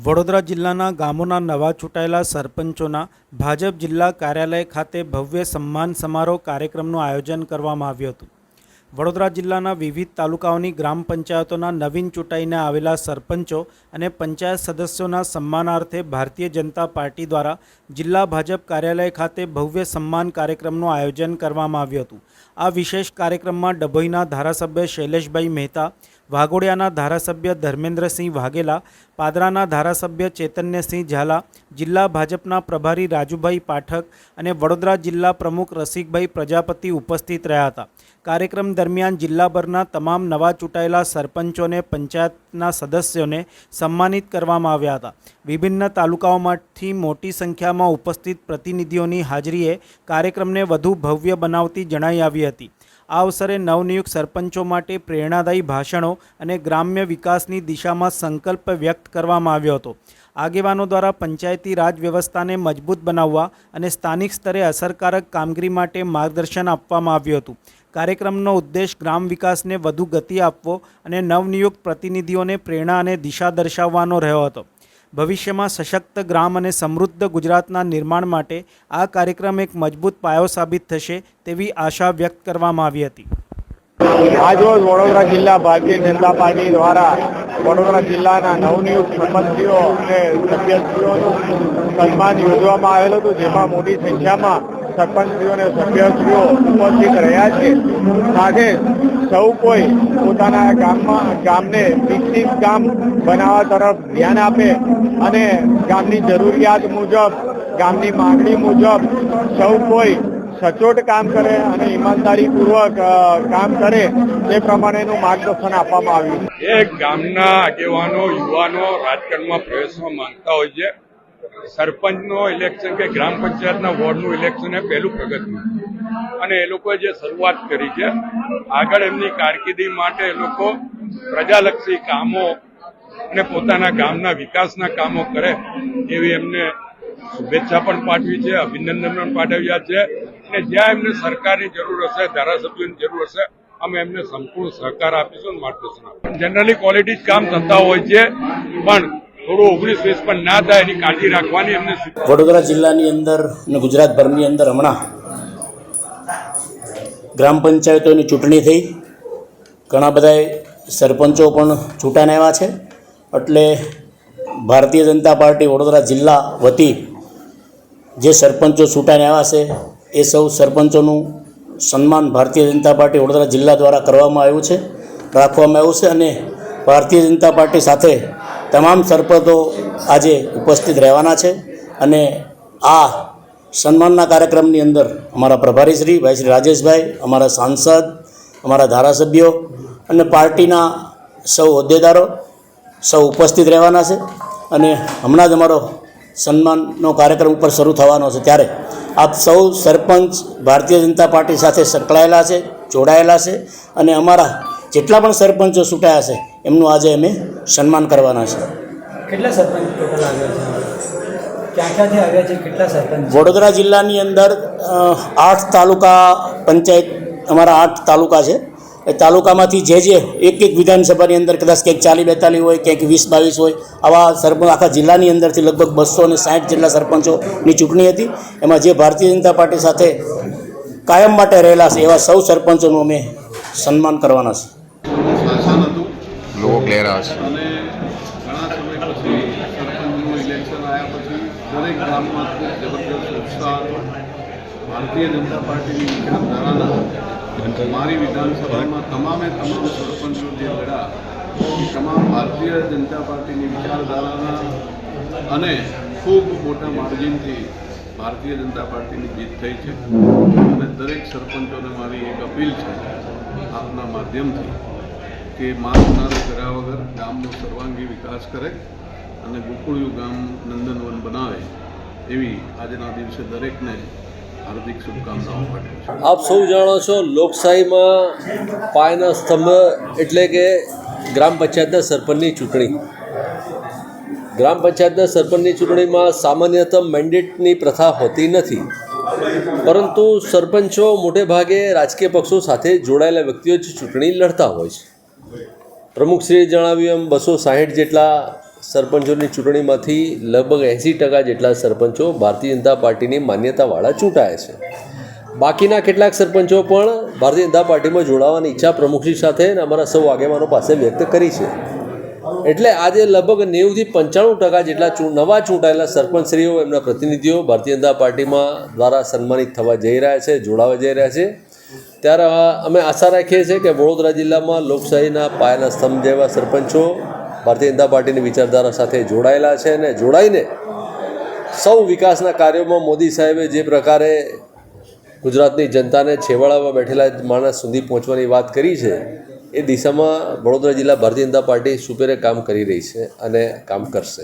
વડોદરા જિલ્લાના ગામોના નવા ચૂંટાયેલા સરપંચોના ભાજપ જિલ્લા કાર્યાલય ખાતે ભવ્ય સન્માન સમારોહ કાર્યક્રમનું આયોજન કરવામાં આવ્યું હતું। વડોદરા જિલ્લાના વિવિધ તાલુકાઓની ગ્રામ પંચાયતોના નવીન ચૂંટાઈને આવેલા સરપંચો અને પંચાયત સદસ્યોના સન્માનાર્થે ભારતીય જનતા પાર્ટી દ્વારા જિલ્લા ભાજપ કાર્યાલય ખાતે ભવ્ય સન્માન કાર્યક્રમનું આયોજન કરવામાં આવ્યું હતું। આ વિશેષ કાર્યક્રમમાં ડભોઈના ધારાસભ્ય શૈલેષભાઈ મહેતા, વાઘોડિયાના ધારાસભ્ય ધર્મેન્દ્રસિંહ વાઘેલા, પાદરાના ધારાસભ્ય ચૈતન્યસિંહ ઝાલા, જિલ્લા ભાજપના પ્રભારી રાજુભાઈ પાઠક અને વડોદરા જિલ્લા પ્રમુખ રસિકભાઈ પ્રજાપતિ ઉપસ્થિત રહ્યા હતા। કાર્યક્રમ દરમિયાન જિલ્લાભરના તમામ નવા ચૂંટાયેલા સરપંચોને પંચાયતના સદસ્યોને સન્માનિત કરવામાં આવ્યા હતા। વિભિન્ન તાલુકાઓમાંથી મોટી સંખ્યામાં ઉપસ્થિત પ્રતિનિધિઓની હાજરીએ કાર્યક્રમને વધુ ભવ્ય બનાવતી જણાઈ આવી હતી। આ અવસરે નવનિયુક્ત સરપંચો માટે પ્રેરણાદાયી ભાષણો અને ગ્રામ્ય વિકાસની દિશામાં સંકલ્પ વ્યક્ત કરવામાં આવ્યો હતો। આગેવાનો દ્વારા પંચાયતી રાજ વ્યવસ્થાને મજબૂત બનાવવા અને સ્થાનિક સ્તરે અસરકારક કામગીરી માટે માર્ગદર્શન આપવામાં આવ્યું હતું। કાર્યક્રમનો ઉદ્દેશ ગ્રામ વિકાસને વધુ ગતિ આપવો અને નવનિયુક્ત પ્રતિનિધિઓને પ્રેરણા અને દિશા દર્શાવવાનો રહ્યો હતો। ભવિષ્યમાં સશક્ત ગ્રામ અને સમૃદ્ધ ગુજરાતના નિર્માણ માટે આ કાર્યક્રમ એક મજબૂત પાયો સાબિત થશે તેવી આશા વ્યક્ત કરવામાં આવી હતી। આજરોજ વડોદરા જિલ્લા ભારતીય જનતા પાર્ટી દ્વારા વડોદરા જિલ્લાના નવનિયુક્ત સરપંચીઓ અને સભ્યશ્રીઓનું સન્માન યોજવામાં આવેલું હતું, જેમાં મોટી સંખ્યામાં સરપંચશ્રીઓ અને સભ્યશ્રીઓ ઉપસ્થિત રહ્યા છે। સાથે સૌ કોઈ પોતાના ગામને વિકસિત ગામ બનાવવા તરફ ધ્યાન આપે અને ગામની જરૂરિયાત મુજબ, ગામની માંગણી મુજબ સૌ કોઈ સચોટ કામ કરે અને ઈમાનદારીપૂર્વક કામ કરે તે પ્રમાણેનું માર્ગદર્શન આપવામાં આવ્યું છે। એ ગામના આગેવાનો, યુવાનો રાજકારણમાં પ્રવેશવા માંગતા હોય છે। સરપંચનો ઇલેક્શન કે ગ્રામ પંચાયતના વોર્ડનું ઇલેક્શન એ પહેલું પગથિયું અને એ લોકોએ જે શરૂઆત કરી છે, આગળ એમની કારકિર્દી માટે એ લોકો પ્રજાલક્ષી કામો અને પોતાના ગામના વિકાસના કામો કરે એવી એમને શુભેચ્છા પણ પાઠવી છે, અભિનંદન પણ પાઠવ્યા છે અને જ્યાં એમને સરકારની જરૂર હશે, ધારાસભ્યોની જરૂર હશે, અમે એમને સંપૂર્ણ સહકાર આપીશું અને માર્ગદર્શન આપીશું। જનરલી ક્વોલિટી જ કામ થતા હોય છે, પણ થોડું 19-20 પણ ના થાય એની કાળજી રાખવાની એમને। વડોદરા જિલ્લાની અંદર અને ગુજરાતભરની અંદર હમણાં ગ્રામ પંચાયતોની ચૂંટણી થઈ, ઘણા બધા સરપંચો પણ ચૂંટાઈને આવ્યા છે। એટલે ભારતીય જનતા પાર્ટી વડોદરા જિલ્લા વતી જે સરપંચો ચૂંટાઈને આવ્યા છે એ સૌ સરપંચોનું સન્માન ભારતીય જનતા પાર્ટી વડોદરા જિલ્લા દ્વારા કરવામાં આવ્યું છે, રાખવામાં આવ્યું છે અને ભારતીય જનતા પાર્ટી સાથે તમામ સરપંચો આજે ઉપસ્થિત રહેવાના છે અને આ સન્માનના કાર્યક્રમની અંદર અમારા પ્રભારી શ્રી ભાઈ શ્રી રાજેશભાઈ, અમારા સાંસદ, અમારા ધારાસભ્યો અને પાર્ટીના સૌ હોદ્દેદારો સૌ ઉપસ્થિત રહેવાના છે અને હમણાં જ અમારો સન્માનનો કાર્યક્રમ ઉપર શરૂ થવાનો છે। ત્યારે આપ સૌ સરપંચ ભારતીય જનતા પાર્ટી સાથે સંકળાયેલા છે, જોડાયેલા છે અને અમારા જેટલા પણ સરપંચો ચૂંટાયા છે એમનું આજે અમે સન્માન કરવાના છે। કેટલા સરપંચ ટોટલ આવ્યા છે? ક્યાંથી આવ્યા છે? કેટલા સરપંચ? વડોદરા જિલ્લાની અંદર 8 તાલુકા પંચાયત, અમારા 8 તાલુકા છે। એ તાલુકામાંથી જે એક વિધાનસભાની અંદર કદાચ ક્યાંક 40-42 હોય, ક્યાંક 20-22 હોય, આવા સરપંચ આખા જિલ્લાની અંદરથી લગભગ 260 જેટલા સરપંચોની ચૂંટણી હતી। એમાં જે ભારતીય જનતા પાર્ટી સાથે કાયમ માટે રહેલા છે એવા સૌ સરપંચોનું અમે સન્માન કરવાના છે। શાસન હતું, લોકો ક્લિયર આવશે અને ઘણા સમય પછી સરપંચનું ઇલેક્શન આવ્યા પછી દરેક ગામમાં ખૂબ જબરદસ્ત ઉત્સાહ હતો। ભારતીય જનતા પાર્ટીની વિચારધારાના મારી વિધાનસભામાં તમામ સરપંચો જે લડ્યા એ તમામ ભારતીય જનતા પાર્ટીની વિચારધારાના અને ખૂબ મોટા માર્જિનથી ભારતીય જનતા પાર્ટીની જીત થઈ છે અને દરેક સરપંચોને મારી એક અપીલ છે આપના માધ્યમથી કે માનનારો કર્યા વગર ગામનો સર્વાંગી વિકાસ કરે અને ગોકુળિયું ગામ નંદનવન બનાવે એવી આજના દિવસે દરેકને હાર્દિક શુભકામનાઓ પાઠવું છું। આપ સૌ જાણો છો, લોકશાહીમાં પાયાના સ્તંભ એટલે કે ગ્રામ પંચાયતના સરપંચની ચૂંટણી। ગ્રામ પંચાયતના સરપંચની ચૂંટણીમાં સામાન્યતઃ મેન્ડેટની પ્રથા હોતી નથી, પરંતુ સરપંચો મોટે ભાગે રાજકીય પક્ષો સાથે જોડાયેલા વ્યક્તિઓ જ ચૂંટણી લડતા હોય છે। પ્રમુખશ્રીએ જણાવ્યું એમ 260 જેટલા સરપંચોની ચૂંટણીમાંથી લગભગ 80% જેટલા સરપંચો ભારતીય જનતા પાર્ટીની માન્યતાવાળા ચૂંટાયા છે. બાકીના કેટલાક સરપંચો પણ ભારતીય જનતા પાર્ટીમાં જોડાવાની ઈચ્છા પ્રમુખજી સાથે અને અમારા સૌ આગેવાનો પાસે વ્યક્ત કરી છે. એટલે આજે લગભગ 90% થી 95% જેટલા નવા ચૂંટાયેલા સરપંચશ્રીઓ એમના પ્રતિનિધિઓ ભારતીય જનતા પાર્ટીમાં દ્વારા સન્માનિત થવા જઈ રહ્યા છે, જોડાવા જઈ રહ્યા છે. ત્યારે અમે આશા રાખીએ છીએ કે વડોદરા જિલ્લામાં લોકશાહીના પાયાના સ્તંભ જેવા સરપંચો ભારતીય જનતા પાર્ટીની વિચારધારા સાથે જોડાયેલા છે અને જોડાઈને સૌ વિકાસના કાર્યોમાં મોદી સાહેબે જે પ્રકારે ગુજરાતની જનતાને છેવાડામાં બેઠેલા માણસ સુધી પહોંચવાની વાત કરી છે એ દિશામાં વડોદરા જિલ્લા ભારતીય જનતા પાર્ટી સુપેરે કામ કરી રહી છે અને કામ કરશે.